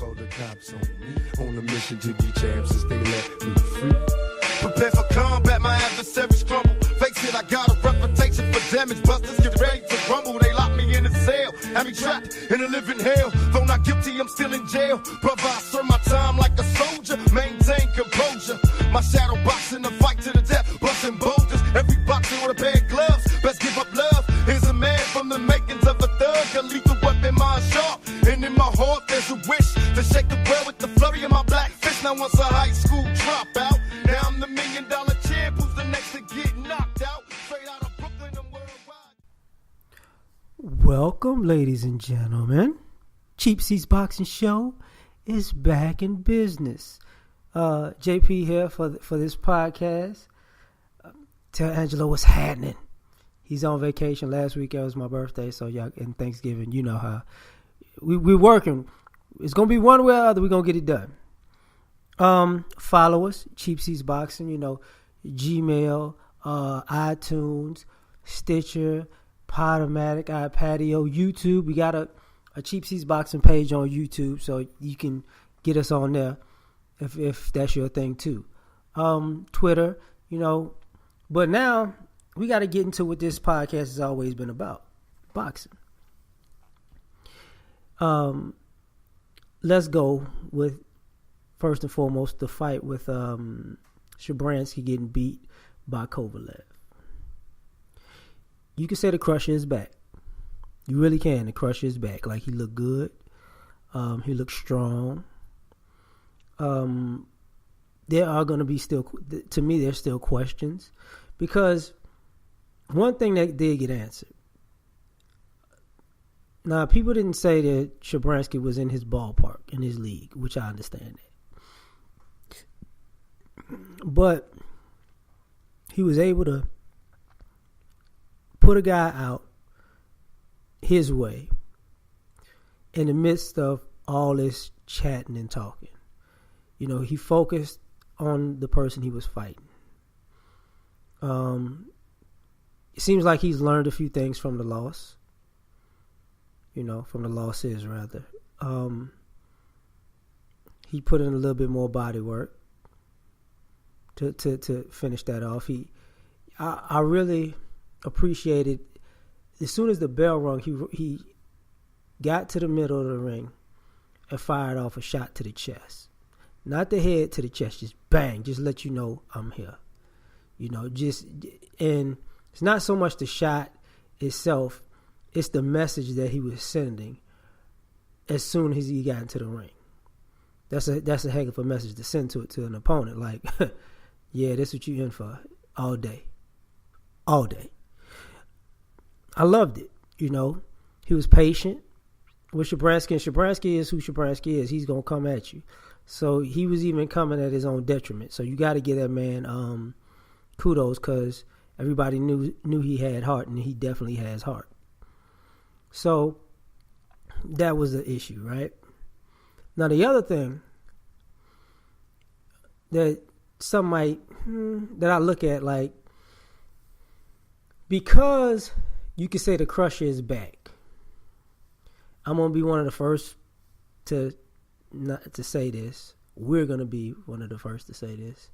call the cops on me. On a mission to be champs since they let me free. Prepare for combat, my adversaries crumble. Face it, I got a reputation for damage. Busters get ready to rumble. They lock me in a cell, have me trapped in a living hell. Though not guilty, I'm still in jail. Brother, I serve my time like a soldier. Maintain composure. My shadow boxing the fight to the death, busting boulders. Every boxer with a pair of gloves. Best give up love. Here's a man from the makings of a thug. A lethal weapon, mind sharp. And in my heart, there's a wish to shake the world with the flurry of my black fist. Now once a high school dropout, now I'm the $1 million champ. Who's the next to get knocked out? Straight out of Brooklyn and worldwide. Welcome, ladies and gentlemen. Cheap Seats Boxing Show is back in business. JP here for this podcast. Tell Angelo what's happening. He's on vacation. Last week it was my birthday, so y'all and Thanksgiving, you know how we're working. It's gonna be one way or other. We're gonna get it done. Follow us, Cheap Seats Boxing. You know, Gmail, iTunes, Stitcher, Podomatic, iPatio, YouTube. We got a Cheap Seats Boxing page on YouTube, so you can get us on there if that's your thing too. Twitter, you know. But now we got to get into what this podcast has always been about: boxing. Let's go with, first and foremost, the fight with Shabransky getting beat by Kovalev. You can say the Krusher is back. You really can. The Krusher is back. Like, he looked good. He looked strong. There are going to be still, to me, there's still questions. Because one thing that did get answered. Now, people didn't say that Shabransky was in his ballpark, in his league, which I understand that. But he was able to put a guy out his way in the midst of all this chatting and talking. You know, he focused on the person he was fighting. It seems like he's learned a few things from the loss. You know, from the losses, rather. He put in a little bit more body work to finish that off. I really appreciated, as soon as the bell rung, he got to the middle of the ring and fired off a shot to the chest. Not the head, to the chest, just bang, just let you know I'm here. You know, and it's not so much the shot itself, it's the message that he was sending as soon as he got into the ring. That's a heck of a message to send to an opponent. Like, yeah, that's what you in for all day. All day. I loved it, you know. He was patient with Shabransky, and Shabransky is who Shabransky is. He's going to come at you. So he was even coming at his own detriment. So you got to give that man kudos, because everybody knew he had heart, and he definitely has heart. So that was the issue, right? Now the other thing that some might, that I look at, like, because you could say the Krusher is back, I'm going to be one of the first to say this. We're going to be one of the first to say this.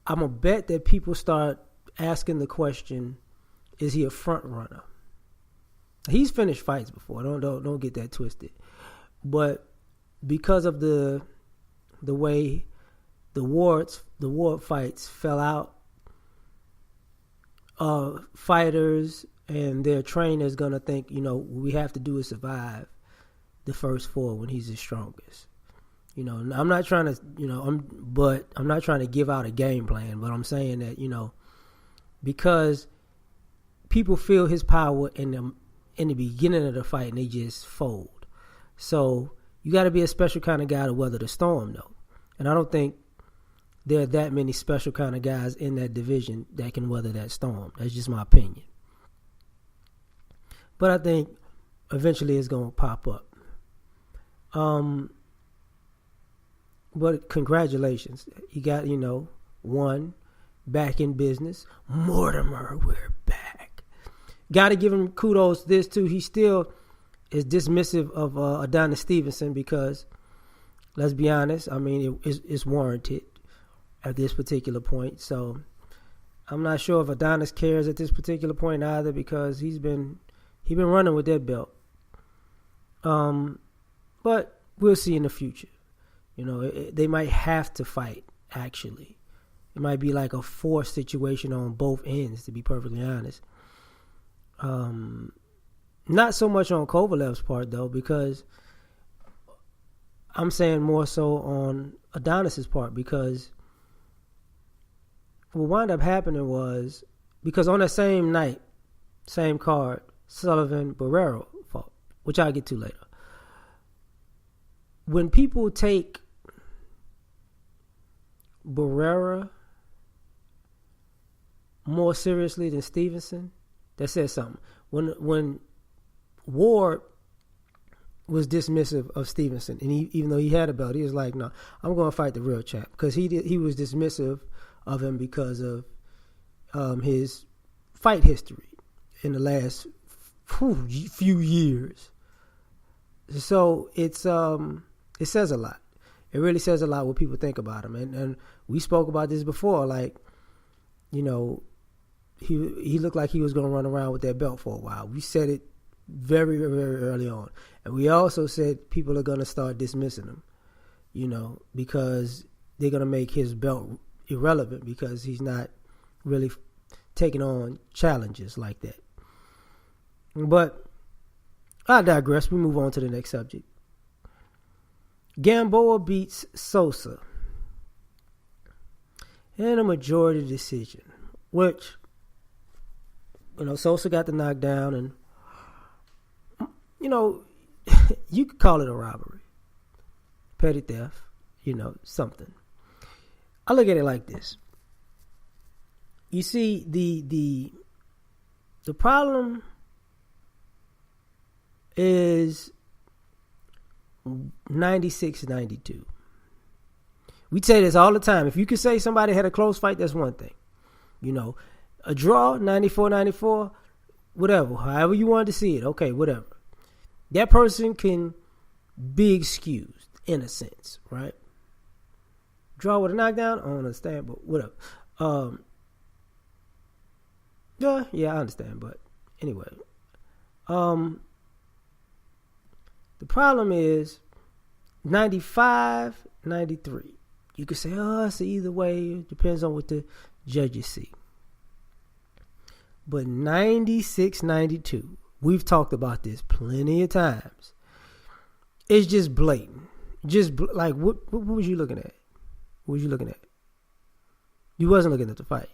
I'm going to bet that people start asking the question, is he a front runner? He's finished fights before. Don't get that twisted. But because of the way the Ward fights fell out, fighters and their trainers gonna think, you know, what we have to do is survive the first four when he's the strongest. You know, I'm not trying to, you know, I'm not trying to give out a game plan, but I'm saying that, you know, because people feel his power in the beginning of the fight and they just fold. So you got to be a special kind of guy to weather the storm, though. And I don't think there are that many special kind of guys in that division that can weather that storm. That's just my opinion. But I think eventually it's going to pop up. But congratulations. You got, you know, one, back in business. Mortimer, we're back. Got to give him kudos this too. He still is dismissive of Adonis Stevenson because Let's be honest. I mean, it's warranted at this particular point. So I'm not sure if Adonis cares at this particular point either, because he's been running with that belt. But we'll see in the future. You know, they might have to fight, actually. It might be like a forced situation on both ends, to be perfectly honest. Not so much on Kovalev's part, though, because I'm saying more so on Adonis's part, because what wound up happening was, because on that same night, same card, Sullivan Barrero fought, which I'll get to later. When people take Barrera more seriously than Stevenson, that says something. When Ward was dismissive of Stevenson, and even though he had a belt, he was like, "No, I'm going to fight the real chap," because he was dismissive of him because of his fight history in the last few years. So it says a lot. It really says a lot what people think about him. And we spoke about this before, like, you know, he looked like he was going to run around with that belt for a while. We said it very, very early on. And we also said people are going to start dismissing him, you know, because they're going to make his belt irrelevant because he's not really taking on challenges like that. But I digress. We move on to the next subject. Gamboa beats Sosa in a majority decision, which, you know, Sosa got the knockdown, and, you know, you could call it a robbery, petty theft, you know, something. I look at it like this. You see, the problem is 96-92. We say this all the time. If you could say somebody had a close fight, that's one thing. You know, a draw, 94-94, whatever. However you wanted to see it, okay, whatever. That person can be excused in a sense, right? Draw with a knockdown, I don't understand, but whatever. Yeah, I understand, but anyway. The problem is 95-93. You could say, oh, it's either way. It depends on what the judges see. But 96-92, we've talked about this plenty of times. It's just blatant. Like, what was you looking at? What was you looking at? You wasn't looking at the fight.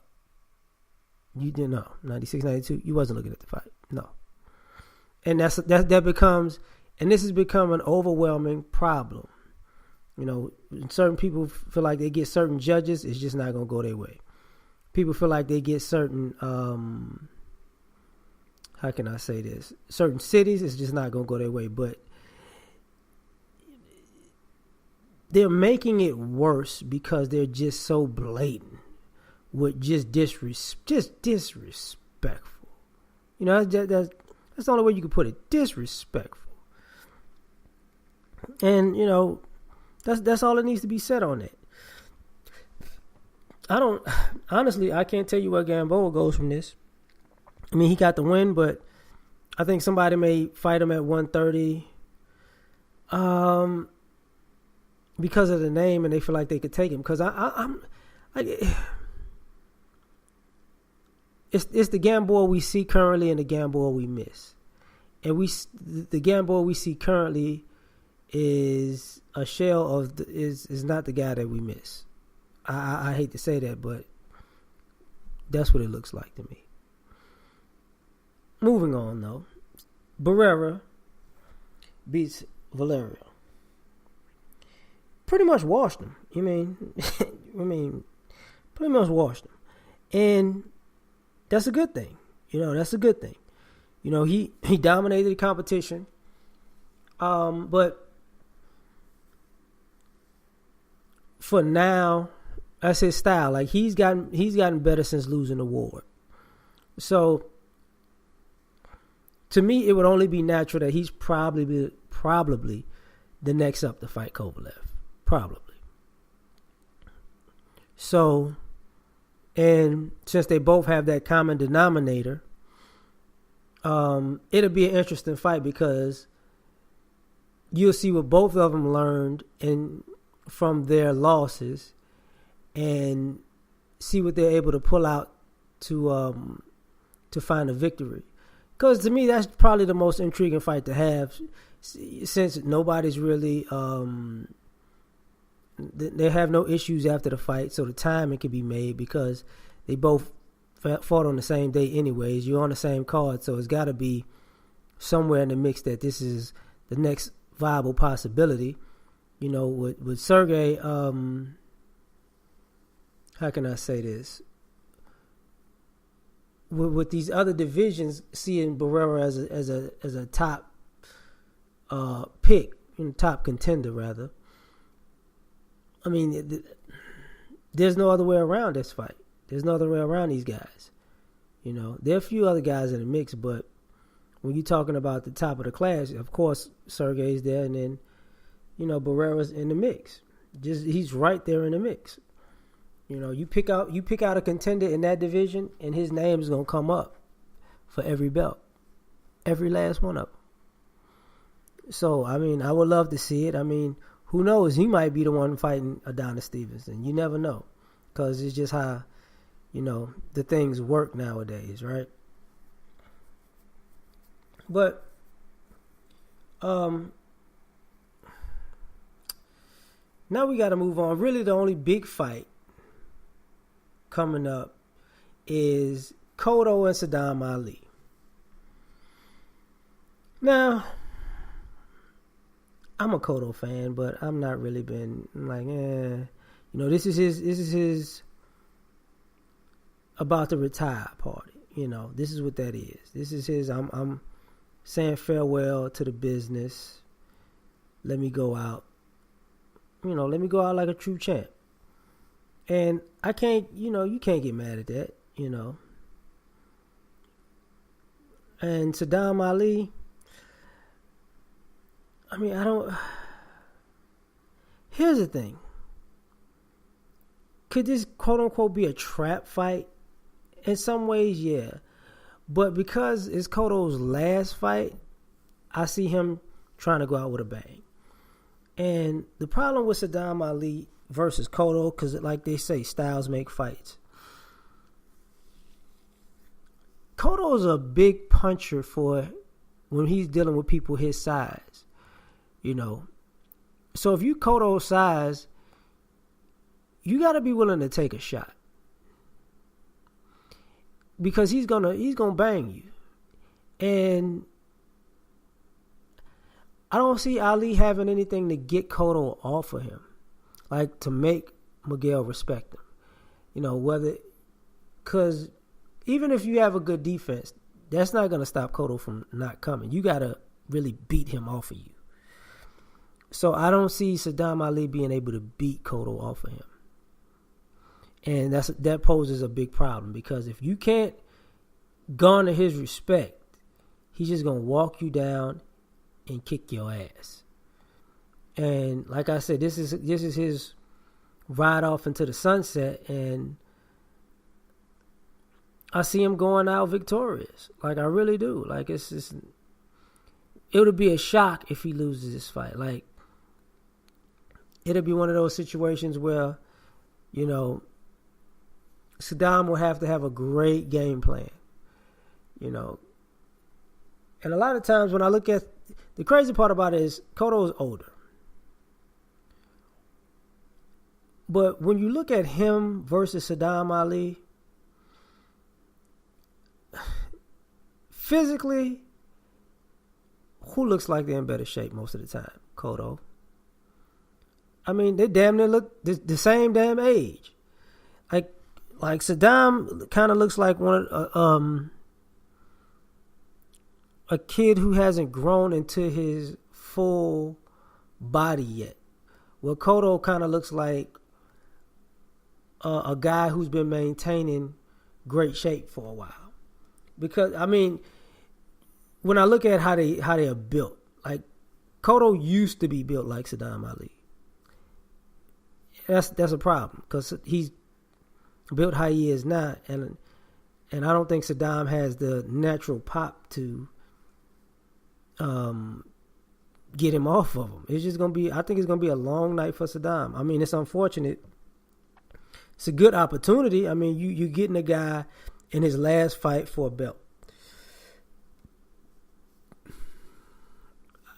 You didn't know. 96-92, you wasn't looking at the fight. No. And that becomes, and this has become an overwhelming problem. You know, certain people feel like they get certain judges, it's just not going to go their way. People feel like they get certain, how can I say this? Certain cities, it's just not going to go their way. But they're making it worse because they're just so blatant with just disrespectful. You know, that's the only way you can put it. Disrespectful. And, you know, that's all that needs to be said on it. Honestly, I can't tell you where Gamboa goes from this. I mean, he got the win, but I think somebody may fight him at 130 because of the name, and they feel like they could take him. Because it's the Gamboa we see currently and the Gamboa we miss. And the Gamboa we see currently is a shell of is not the guy that we miss. I hate to say that, but that's what it looks like to me. Moving on, though. Barrera beats Valerio. Pretty much washed him. I mean, pretty much washed him. And that's a good thing. You know, that's a good thing. You know, he dominated the competition. But for now, that's his style. Like, he's gotten better since losing the Ward. So to me, it would only be natural that he's probably the next up to fight Kovalev. Probably. So, and since they both have that common denominator, it'll be an interesting fight because you'll see what both of them learned from their losses and see what they're able to pull out to find a victory. Because to me, that's probably the most intriguing fight to have, since nobody's really they have no issues after the fight, so the timing can be made because they both fought on the same day anyways. You're on the same card, so it's got to be somewhere in the mix that this is the next viable possibility. You know, with Sergey, how can I say this? With these other divisions, seeing Barrera as a top pick, top contender rather. I mean, there's no other way around this fight. There's no other way around these guys. You know, there are a few other guys in the mix, but when you're talking about the top of the class, of course, Sergey's there, and then, you know, Barrera's in the mix. He's right there in the mix. You know, you pick out a contender in that division, and his name is gonna come up for every belt, every last one of them. So, I mean, I would love to see it. I mean, who knows? He might be the one fighting Adonis Stevenson. You never know, because it's just how, you know, the things work nowadays, right? But now we got to move on. Really, the only big fight coming up is Cotto and Saddam Ali. Now, I'm a Cotto fan, but I'm not really been like, you know, this is his about to retire party. You know, this is what that is. This is his, I'm saying farewell to the business. Let me go out. You know, let me go out like a true champ. And I can't, you know, you can't get mad at that, you know. And Saddam Ali, I mean, here's the thing. Could this quote unquote be a trap fight? In some ways, yeah. But because it's Cotto's last fight, I see him trying to go out with a bang. And the problem with Saddam Ali versus Cotto, because like they say, styles make fights. Cotto's a big puncher for when he's dealing with people his size. You know, so if you Cotto's size, you got to be willing to take a shot, because he's gonna bang you, and I don't see Ali having anything to get Cotto off of him, like to make Miguel respect him. You know, because even if you have a good defense, that's not gonna stop Cotto from not coming. You gotta really beat him off of you. So I don't see Saddam Ali being able to beat Cotto off of him. And that poses a big problem, because if you can't garner his respect, he's just going to walk you down and kick your ass. And like I said, this is his ride off into the sunset, and I see him going out victorious. Like, I really do. Like, it would be a shock if he loses this fight. Like, it'll be one of those situations where, you know, Saddam will have to have a great game plan, you know. And a lot of times when I look at, the crazy part about it is Cotto is older. But when you look at him versus Saddam Ali, physically, who looks like they're in better shape most of the time? Cotto. I mean, they damn near look the same damn age. Like Saddam kind of looks like a kid who hasn't grown into his full body yet. Well, Cotto kind of looks like a guy who's been maintaining great shape for a while. Because, I mean, when I look at how they are built, like, Cotto used to be built like Saddam Ali. that's a problem because he's built how he is now, and I don't think Saddam has the natural pop to get him off of him. It's just gonna be. I think it's gonna be a long night for Saddam. I mean, it's unfortunate. It's a good opportunity. I mean, you getting a guy in his last fight for a belt.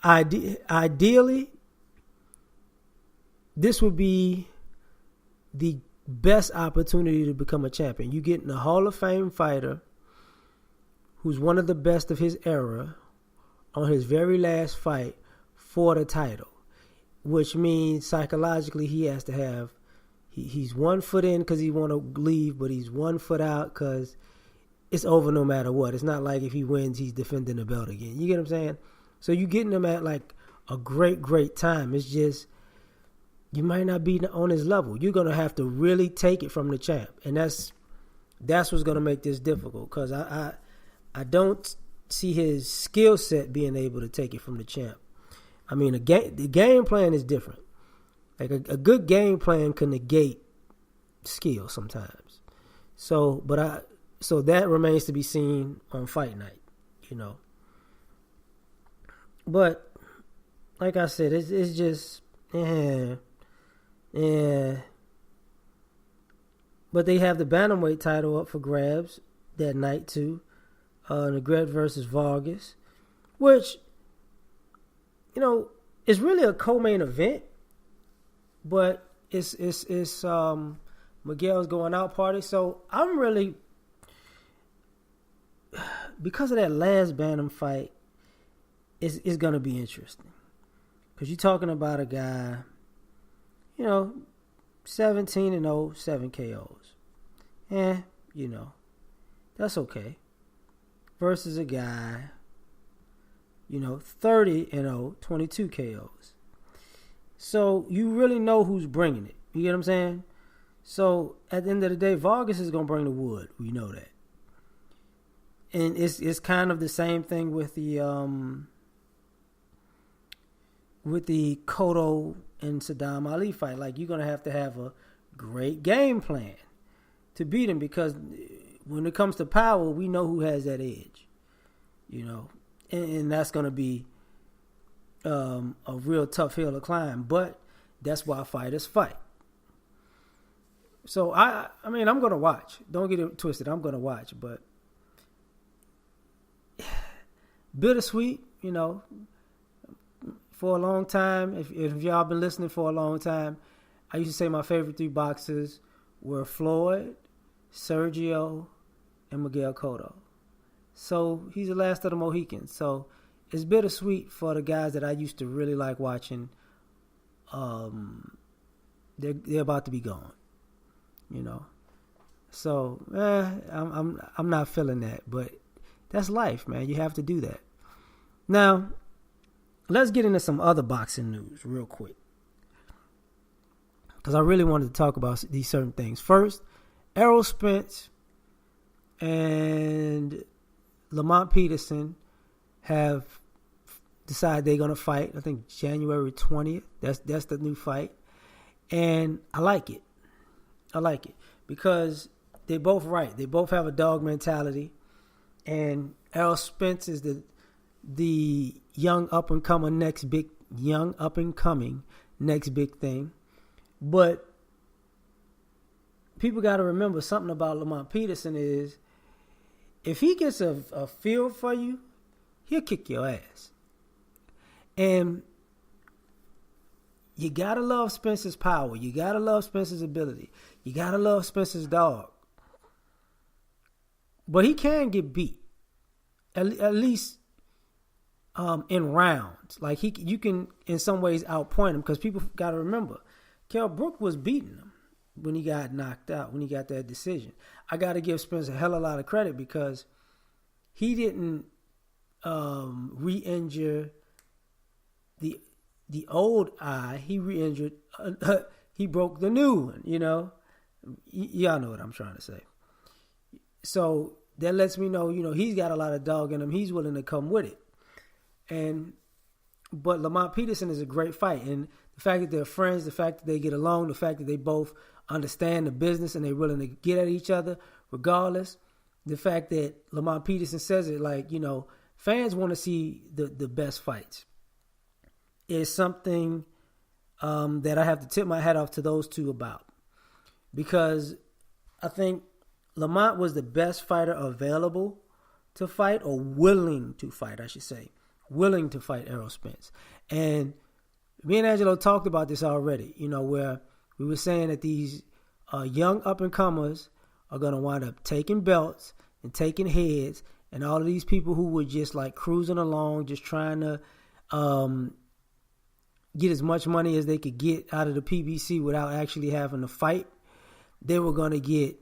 Ideally, this would be the best opportunity to become a champion. You getting a Hall of Fame fighter who's one of the best of his era on his very last fight for the title, which means psychologically he has to have, he's 1 foot in because he want to leave, but he's 1 foot out because it's over no matter what. It's not like if he wins, he's defending the belt again. You get what I'm saying? So you getting him at like a great time. It's just, you might not be on his level. You're going to have to really take it from the champ. And that's what's going to make this difficult, because I don't see his skill set being able to take it from the champ. I mean, the game plan is different. Like a good game plan can negate skill sometimes. So that remains to be seen on fight night, you know. But like I said, it's just yeah. But they have the bantamweight title up for grabs that night too. Negret versus Vargas, which, you know, is really a co-main event, but it's Miguel's going out party. So I'm really, because of that last bantam fight, it's going to be interesting, because you're talking about a guy, you know, 17-0, 7 KOs. You know, that's okay. Versus a guy, you know, 30-0, 22 KOs. So you really know who's bringing it. You get what I'm saying? So at the end of the day, Vargas is going to bring the wood. We know that. And it's kind of the same thing with the Cotto and Saddam Ali fight. Like, you're going to have a great game plan to beat him, because when it comes to power, we know who has that edge, you know, and that's going to be a real tough hill to climb, but that's why fighters fight. So, I mean, I'm going to watch. Don't get it twisted. I'm going to watch, but bittersweet, you know. For a long time, if y'all been listening for a long time, I used to say my favorite 3 boxers were Floyd, Sergio, and Miguel Cotto. So he's the last of the Mohicans. So it's bittersweet for the guys that I used to really like watching. They're about to be gone, you know. So I'm not feeling that, but that's life, man. You have to do that. Now, let's get into some other boxing news real quick, because I really wanted to talk about these certain things. First, Errol Spence and Lamont Peterson have decided they're going to fight, I think January 20th. That's the new fight. And I like it. Because they're both right. They both have a dog mentality. And Errol Spence is the young up and coming next big thing. But people got to remember something about Lamont Peterson is, if he gets a feel for you, he'll kick your ass. And you got to love Spencer's power. You got to love Spencer's ability. You got to love Spencer's dog. But he can get beat. At least in rounds. Like, you can in some ways outpoint him, because people got to remember, Kell Brook was beating him when he got knocked out, when he got that decision. I got to give Spence a hell of a lot of credit, because he didn't re-injure the old eye. He re-injured, he broke the new one, you know. Y'all know what I'm trying to say. So that lets me know, you know, he's got a lot of dog in him. He's willing to come with it. But Lamont Peterson is a great fight. And The fact that they're friends, the fact that they get along, the fact that they both understand the business and they're willing to get at each other regardless. The fact that Lamont Peterson says it like, fans want to see the best fights. Is something that I have to tip my hat off to those two about. Because I think Lamont was the best fighter available to fight, or willing to fight, I should say. Willing to fight Errol Spence. And me and Angelo talked about this already, where we were saying that these young up-and-comers are going to wind up taking belts and taking heads, and all of these people who were just like cruising along, just trying to get as much money as they could get out of the PBC without actually having to fight, they were going to get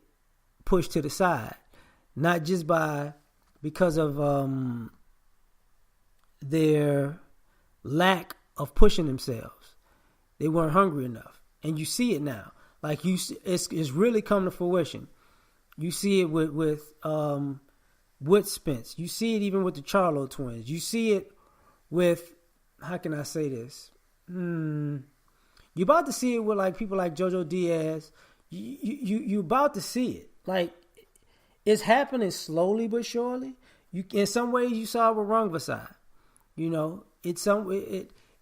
pushed to the side. Not just because of their lack of pushing themselves. They weren't hungry enough. And you see it now. Like it's really come to fruition. You see it with Spence. You see it even with the Charlo twins. You see it with, how can I say this? You're about to see it with like people like JoJo Diaz. You about to see it. Like, it's happening slowly but surely. In some ways you saw it with Rungvisai.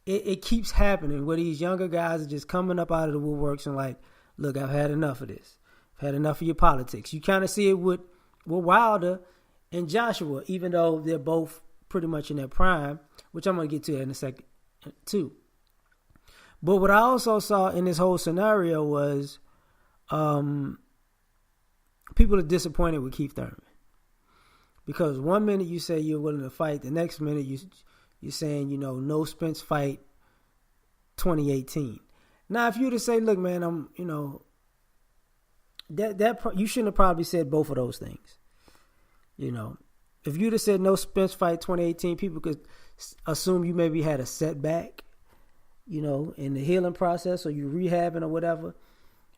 It keeps happening where these younger guys are just coming up out of the woodworks and like, look, I've had enough of this. I've had enough of your politics. You kind of see it with Wilder and Joshua, even though they're both pretty much in their prime, which I'm going to get to in a second too. But what I also saw in this whole scenario was people are disappointed with Keith Thurman. Because one minute you say you're willing to fight, the next minute you're saying, no Spence fight 2018. Now, if you were to say, look, man, that you shouldn't have probably said both of those things. If you'd have said no Spence fight 2018, people could assume you maybe had a setback, in the healing process, or you rehabbing or whatever.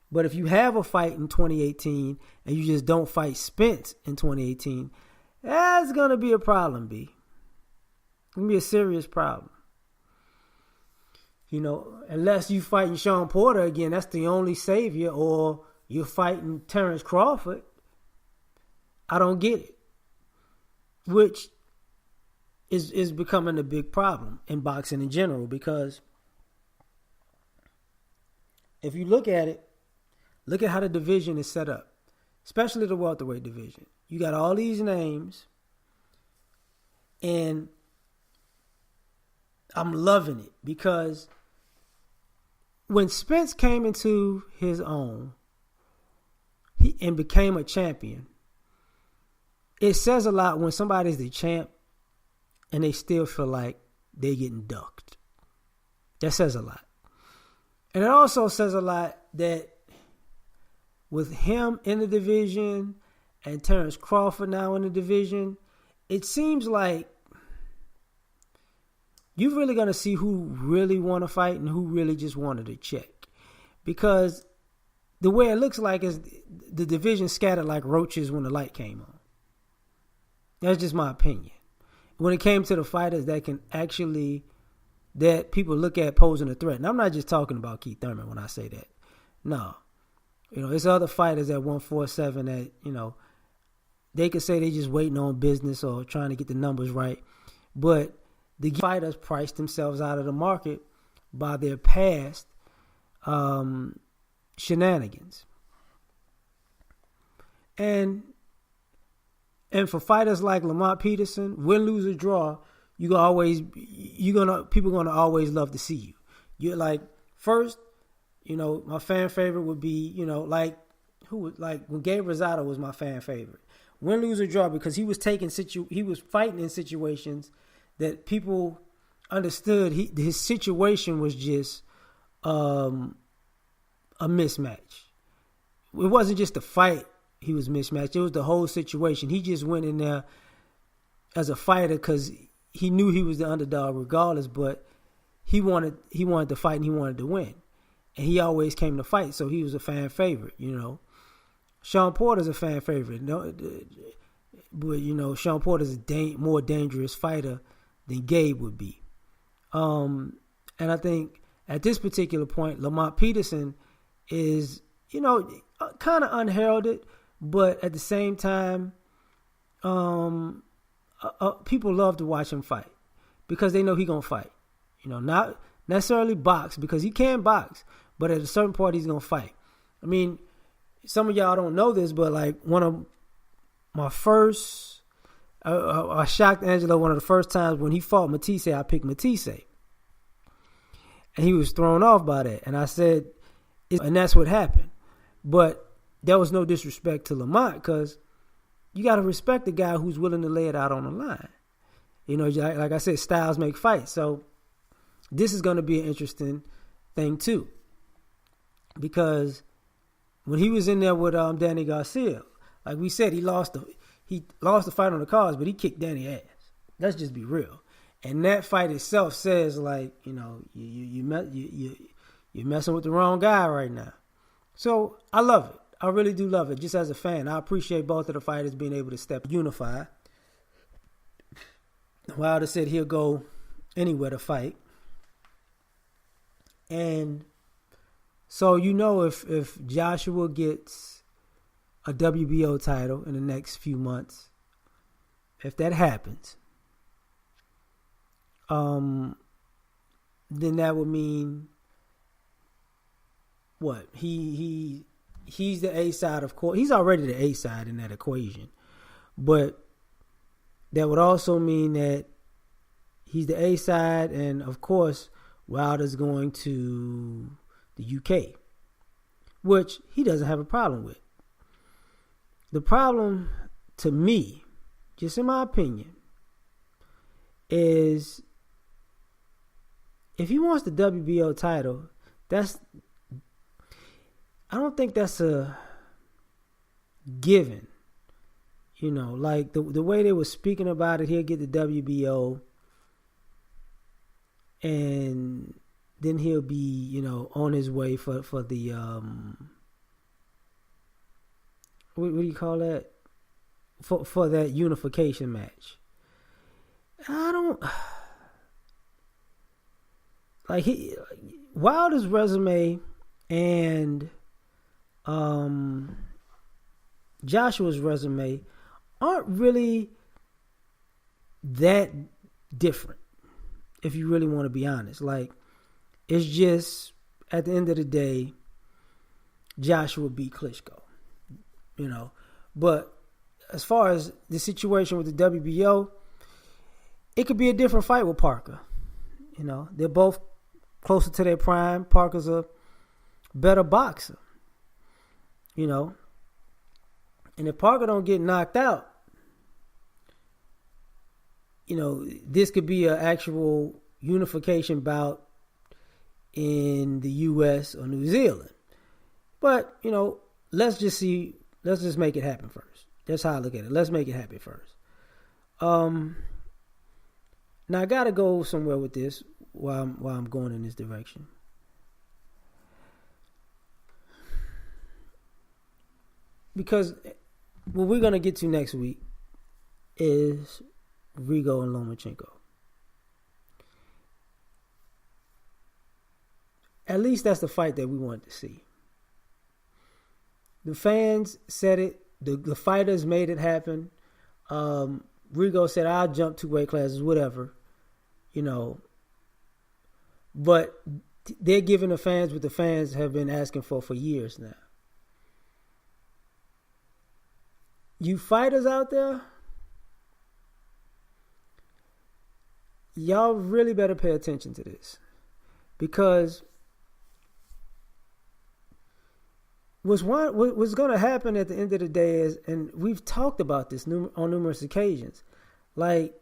But if you have a fight in 2018 and you just don't fight Spence in 2018, that's going to be a problem, B. It's going to be a serious problem. Unless you fighting Sean Porter again, that's the only savior, or you're fighting Terrence Crawford. I don't get it. Which is becoming a big problem in boxing in general, because if you look at it, look at how the division is set up, especially the welterweight division. You got all these names, and I'm loving it because when Spence came into his own and became a champion, it says a lot when somebody's the champ and they still feel like they're getting ducked. That says a lot. And it also says a lot that with him in the division and Terrence Crawford now in the division, it seems like you're really going to see who really want to fight and who really just wanted to check. Because the way it looks like is the division scattered like roaches when the light came on. That's just my opinion. When it came to the fighters that people look at posing a threat. And I'm not just talking about Keith Thurman when I say that. No. It's other fighters at 147 that, they could say they just waiting on business or trying to get the numbers right. But the fighters price themselves out of the market by their past shenanigans. And for fighters like Lamont Peterson, win, lose, or draw, people gonna always love to see you. You're like, first, my fan favorite would be, when Gabe Rosado was my fan favorite. Win, lose, or draw, because he was fighting in situations that people understood. His situation was just a mismatch. It wasn't just the fight he was mismatched. It was the whole situation. He just went in there as a fighter because he knew he was the underdog regardless, but he wanted to fight and he wanted to win. And he always came to fight, so he was a fan favorite, Sean Porter's a fan favorite. But, Sean Porter's a more dangerous fighter than Gabe would be. And I think at this particular point, Lamont Peterson is, kind of unheralded, but at the same time, people love to watch him fight because they know he's going to fight. Not necessarily box, because he can box, but at a certain point, he's going to fight. I mean, some of y'all don't know this, but like one of my first, I shocked Angelo one of the first times when he fought Matisse. I picked Matisse. And he was thrown off by that. And I said, and that's what happened. But there was no disrespect to Lamont, because you got to respect the guy who's willing to lay it out on the line. Like I said, styles make fights. So this is going to be an interesting thing too. Because when he was in there with Danny Garcia, like we said, he lost the fight on the cards, but he kicked Danny ass. Let's just be real. And that fight itself says, like, you're messing with the wrong guy right now. So I love it. I really do love it. Just as a fan, I appreciate both of the fighters being able to step unify. Wilder said he'll go anywhere to fight. And so, if Joshua gets a WBO title in the next few months, if that happens, then that would mean what? He's the A side, of course. He's already the A side in that equation. But that would also mean that he's the A side, and of course, Wilder's going to the UK, which he doesn't have a problem with. The problem, to me, just in my opinion, is if he wants the WBO title, I don't think that's a given. Like the way they were speaking about it, he'll get the WBO, and then he'll be, on his way for the what do you call that? For that unification match. I don't like Wilder's resume and Joshua's resume aren't really that different, if you really want to be honest. Like, it's just, at the end of the day, Joshua beat Klitschko, But as far as the situation with the WBO, it could be a different fight with Parker. They're both closer to their prime. Parker's a better boxer, And if Parker don't get knocked out, this could be an actual unification bout in the U.S. or New Zealand. But, let's just make it happen first. That's how I look at it. Let's make it happen first. Now I got to go somewhere with this while I'm going in this direction. Because what we're going to get to next week is Rigo and Lomachenko. At least that's the fight that we wanted to see. The fans said it. The fighters made it happen. Rigo said, I'll jump 2 weight classes, whatever. But they're giving the fans what the fans have been asking for years now. You fighters out there, y'all really better pay attention to this. Because what's going to happen at the end of the day is, and we've talked about this on numerous occasions, like,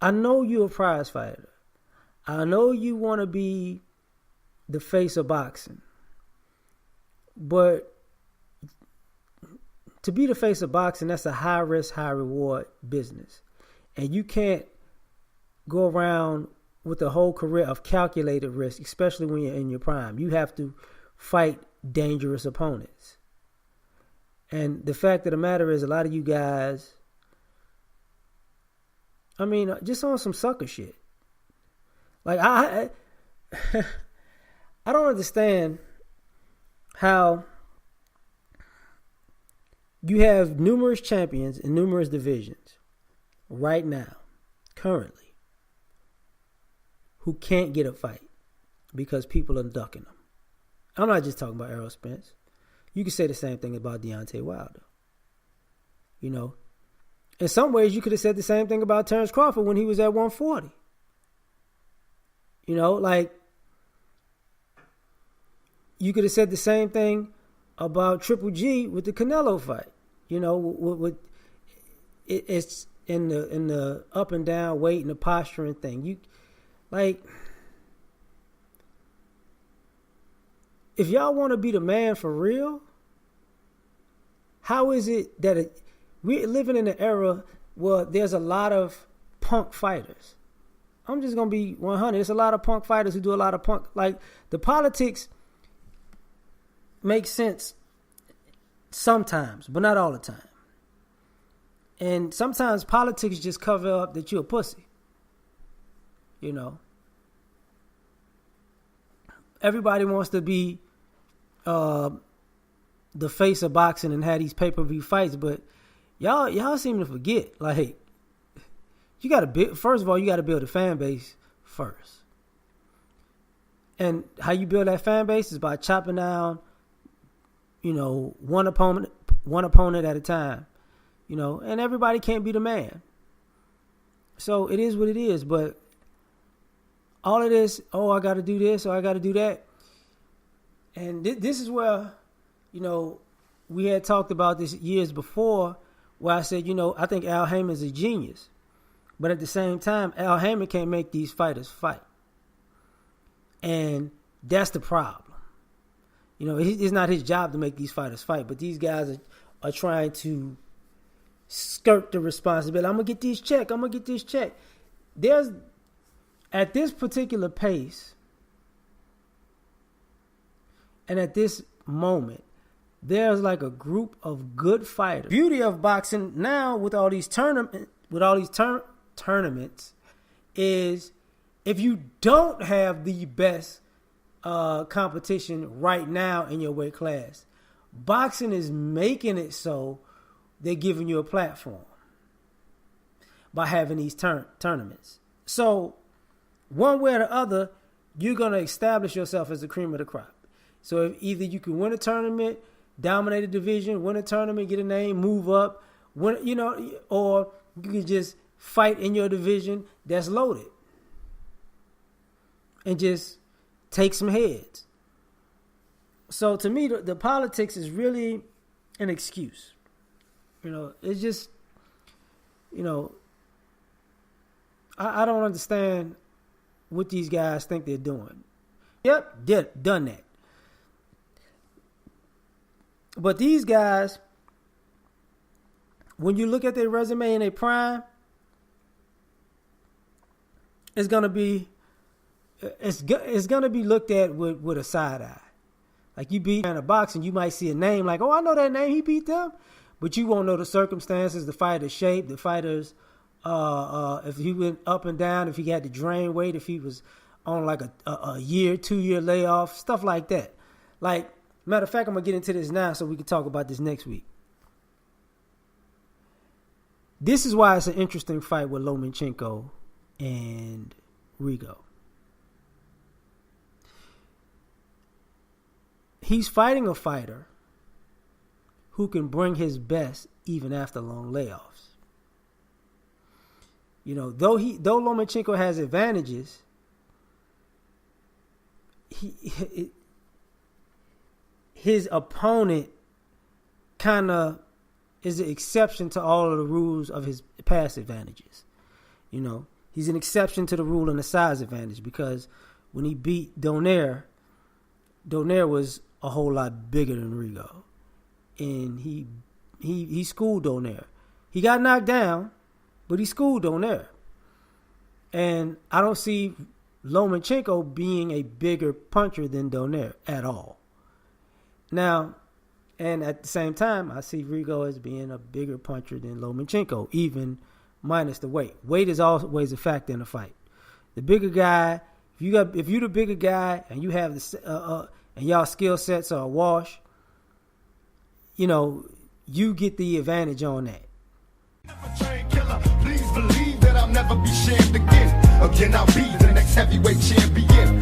I know you're a prize fighter. I know you want to be the face of boxing. But to be the face of boxing, that's a high risk, high reward business. And you can't go around with a whole career of calculated risk, especially when you're in your prime. You have to fight dangerous opponents. And the fact of the matter is, a lot of you guys, just on some sucker shit. Like, I don't understand how you have numerous champions in numerous divisions right now, currently, who can't get a fight because people are ducking them. I'm not just talking about Errol Spence. You can say the same thing about Deontay Wilder. You know, in some ways, you could have said the same thing about Terrence Crawford when he was at 140. You know, like, you could have said the same thing about Triple G with the Canelo fight. You know, it's in the up and down weight and the posturing thing. You like, if y'all want to be the man for real, how is it that we're living in an era where there's a lot of punk fighters? I'm just gonna be 100. There's a lot of punk fighters who do a lot of punk. Like, the politics makes sense sometimes, but not all the time. And sometimes politics just cover up that you're a pussy. You know, everybody wants to be the face of boxing and have these pay-per-view fights, but y'all seem to forget, like, you got to build. First of all, you got to build a fan base first, and how you build that fan base is by chopping down, you know, one opponent at a time, you know, and everybody can't be the man. So it is what it is. But all of this, I got to do this or I got to do that, and this is where, you know, we had talked about this years before, where I said, you know, I think Al Heyman's a genius. But at the same time, Al Heyman can't make these fighters fight. And that's the problem. You know, it's not his job to make these fighters fight, but these guys are trying to skirt the responsibility. I'm going to get this check. There's, at this particular pace, and at this moment, there's like a group of good fighters. Beauty of boxing now with all these tournaments is, if you don't have the best competition right now in your weight class, boxing is making it so they're giving you a platform by having these tournaments. So one way or the other, you're going to establish yourself as the cream of the crop. So if either you can win a tournament, dominate a division, win a tournament, get a name, move up, win, you know, or you can just fight in your division that's loaded and just take some heads. So to me, the politics is really an excuse. You know, it's just, you know, I don't understand what these guys think they're doing. Yep, done that. But these guys, when you look at their resume in their prime, it's gonna be looked at with a side eye. Like, you beat in a boxing, you might see a name like, oh, I know that name, he beat them, but you won't know the circumstances, the fighter's shape, the fighter's if he went up and down, if he had to drain weight, if he was on like a year, 2-year layoff, stuff like that. Like, matter of fact, I'm gonna get into this now so we can talk about this next week. This is why it's an interesting fight with Lomachenko and Rigo. He's fighting a fighter who can bring his best even after long layoffs. You know, though Lomachenko has advantages, his opponent kind of is an exception to all of the rules of his past advantages. You know, he's an exception to the rule in the size advantage, because when he beat Donaire was a whole lot bigger than Rigo, and he schooled Donaire. He got knocked down, but he schooled Donaire. And I don't see Lomachenko being a bigger puncher than Donaire at all. Now, and at the same time, I see Rigo as being a bigger puncher than Lomachenko, even minus the weight. Weight is always a factor in a fight. The bigger guy, if If you're the bigger guy and you have and y'all skill sets are awash, you get the advantage on that. Please believe that I'll never be shamed again. Again, I'll be the next heavyweight champion.